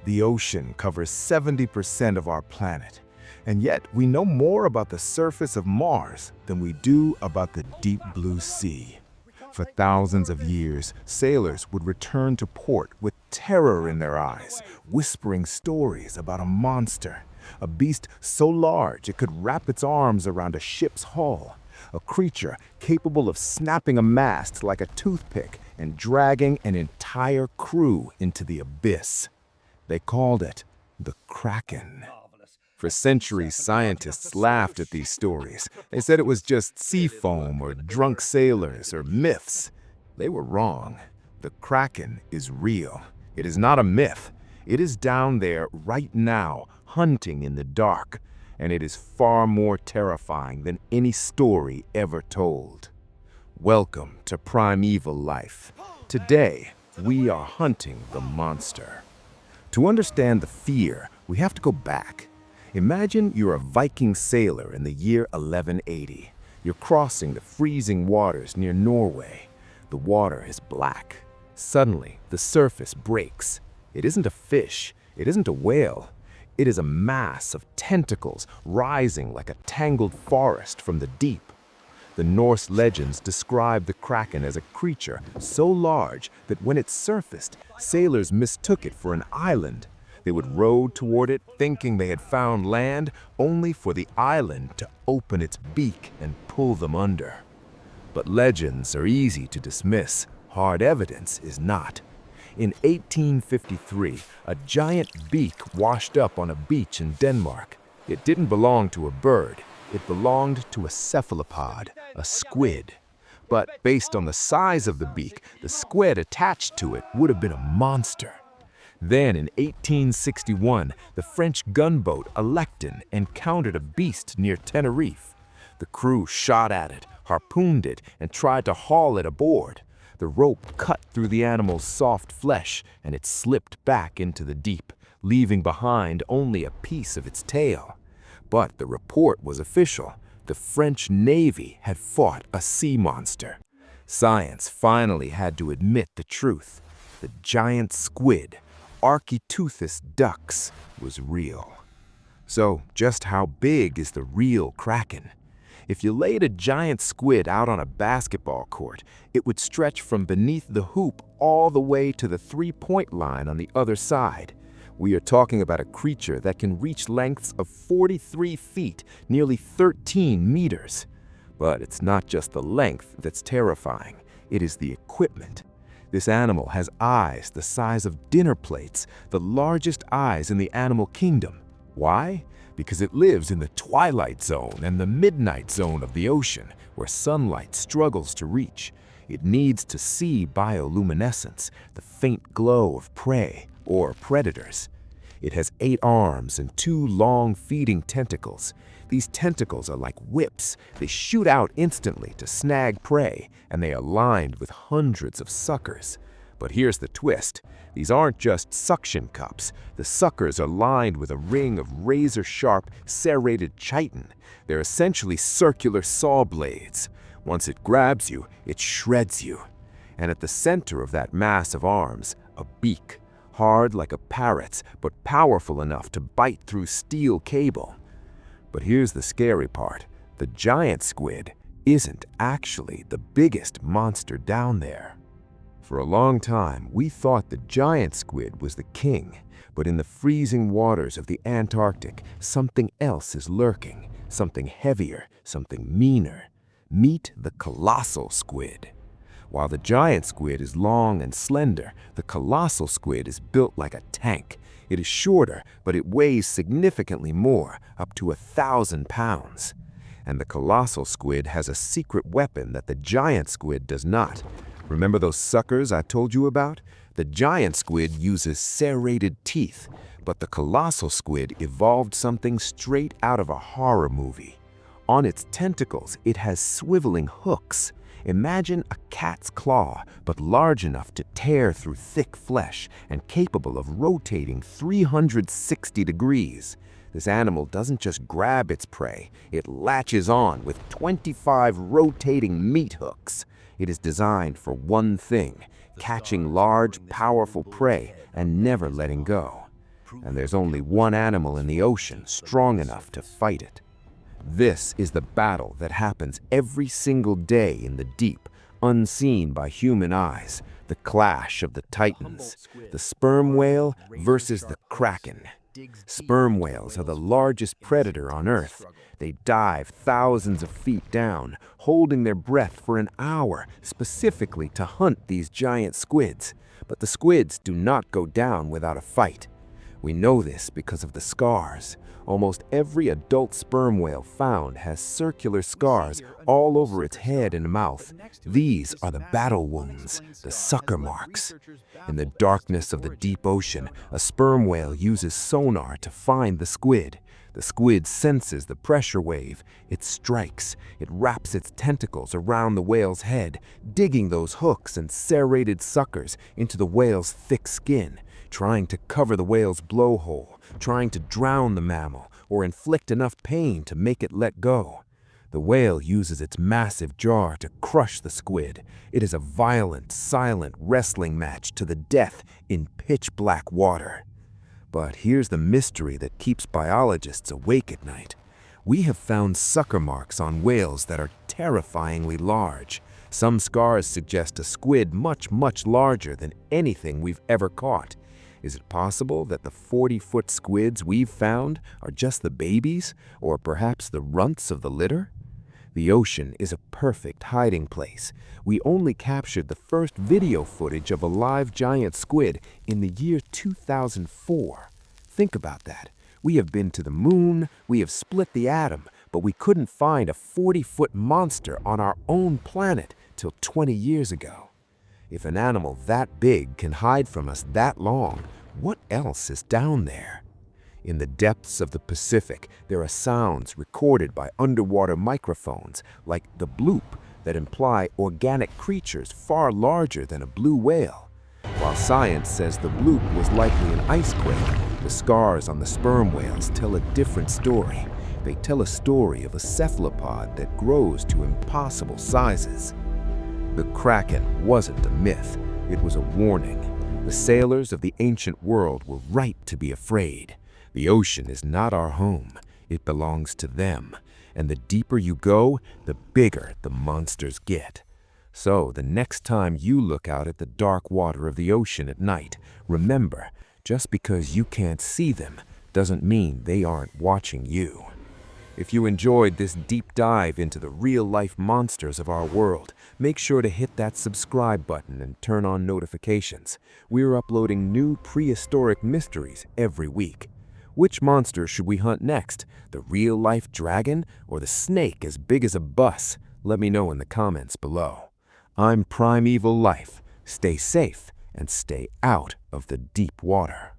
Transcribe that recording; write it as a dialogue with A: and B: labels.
A: The ocean covers 70% of our planet, and yet we know more about the surface of Mars than we do about the deep blue sea. For thousands of years, sailors would return to port with terror in their eyes, whispering stories about a monster, a beast so large it could wrap its arms around a ship's hull, a creature capable of snapping a mast like a toothpick and dragging an entire crew into the abyss. They called it the Kraken. For centuries, scientists laughed at these stories. They said it was just sea foam or drunk sailors or myths. They were wrong. The Kraken is real. It is not a myth. It is down there right now, hunting in the dark, and it is far more terrifying than any story ever told. Welcome to Primeval Life. Today, we are hunting the monster. To understand the fear, we have to go back. Imagine you're a Viking sailor in the year 1180. You're crossing the freezing waters near Norway. The water is black. Suddenly, the surface breaks. It isn't a fish. It isn't a whale. It is a mass of tentacles rising like a tangled forest from the deep. The Norse legends describe the Kraken as a creature so large that when it surfaced, sailors mistook it for an island. They would row toward it thinking they had found land, only for the island to open its beak and pull them under. But legends are easy to dismiss. Hard evidence is not. In 1853, a giant beak washed up on a beach in Denmark. It didn't belong to a bird. It belonged to a cephalopod, a squid. But based on the size of the beak, the squid attached to it would have been a monster. Then in 1861, the French gunboat Electon encountered a beast near Tenerife. The crew shot at it, harpooned it, and tried to haul it aboard. The rope cut through the animal's soft flesh, and it slipped back into the deep, leaving behind only a piece of its tail. But the report was official. The French Navy had fought a sea monster. Science finally had to admit the truth. The giant squid, Architeuthis ducks, was real. So, just how big is the real Kraken? If you laid a giant squid out on a basketball court, it would stretch from beneath the hoop all the way to the three-point line on the other side. We are talking about a creature that can reach lengths of 43 feet, nearly 13 meters. But it's not just the length that's terrifying, it is the equipment. This animal has eyes the size of dinner plates, the largest eyes in the animal kingdom. Why? Because it lives in the twilight zone and the midnight zone of the ocean, where sunlight struggles to reach. It needs to see bioluminescence, the faint glow of prey or predators. It has 8 arms and 2 long feeding tentacles. These tentacles are like whips. They shoot out instantly to snag prey, and they are lined with hundreds of suckers. But here's the twist. These aren't just suction cups. The suckers are lined with a ring of razor-sharp, serrated chitin. They're essentially circular saw blades. Once it grabs you, it shreds you. And at the center of that mass of arms, a beak. Hard like a parrot's, but powerful enough to bite through steel cable. But here's the scary part. The giant squid isn't actually the biggest monster down there. For a long time, we thought the giant squid was the king, but in the freezing waters of the Antarctic, something else is lurking, something heavier, something meaner. Meet the colossal squid. While the giant squid is long and slender, the colossal squid is built like a tank. It is shorter, but it weighs significantly more, up to 1,000 pounds. And the colossal squid has a secret weapon that the giant squid does not. Remember those suckers I told you about? The giant squid uses serrated teeth, but the colossal squid evolved something straight out of a horror movie. On its tentacles, it has swiveling hooks. Imagine a cat's claw, but large enough to tear through thick flesh and capable of rotating 360 degrees. This animal doesn't just grab its prey, it latches on with 25 rotating meat hooks. It is designed for one thing, catching large, powerful prey and never letting go.
B: and there's only one animal in the ocean strong enough to fight it. This is the battle that happens every single day in the deep, unseen by human eyes, the clash of the titans, the sperm whale versus the kraken. Sperm whales are the largest predator on Earth. They dive thousands of feet down, holding their breath for an hour specifically to hunt these giant squids. But the squids do not go down without a fight. We know this because of the scars. Almost every adult sperm whale found has circular scars all over its head and mouth. These are the battle wounds, the sucker marks. In the darkness of the deep ocean, a sperm whale uses sonar to find the squid. The squid senses the pressure wave. It strikes. It wraps its tentacles around the whale's head, digging those hooks and serrated suckers into the whale's thick skin, trying to cover the whale's blowhole, trying to drown the mammal, or inflict enough pain to make it let go. The whale uses its massive jaw to crush the squid. It is a violent, silent wrestling match to the death in pitch-black water. But here's the mystery that keeps biologists awake at night. We have found sucker marks on whales that are terrifyingly large. Some scars suggest a squid much, much larger than anything we've ever caught. Is it possible that the 40-foot squids we've found are just the babies, or perhaps the runts of the litter? The ocean is a perfect hiding place. We only captured the first video footage of a live giant squid in the year 2004. Think about that. We have been to the moon, we have split the atom, but we couldn't find a 40-foot monster on our own planet till 20 years ago. If an animal that big can hide from us that long, what else is down there? In the depths of the Pacific, there are sounds recorded by underwater microphones like the bloop that imply organic creatures far larger than a blue whale. While science says the bloop was likely an ice quake, the scars on the sperm whales tell a different story. They tell a story of a cephalopod that grows to impossible sizes. The Kraken wasn't a myth, it was a warning. The sailors of the ancient world were right to be afraid. The ocean is not our home, it belongs to them. And the deeper you go, the bigger the monsters get. So the next time you look out at the dark water of the ocean at night, remember, just because you can't see them doesn't mean they aren't watching you. If you enjoyed this deep dive into the real-life monsters of our world, make sure to hit that subscribe button and turn on notifications. We're uploading new prehistoric mysteries every week. Which monster should we hunt next? The real-life dragon or the snake as big as a bus? Let me know in the comments below. I'm Primeval Life. Stay safe and stay out of the deep water.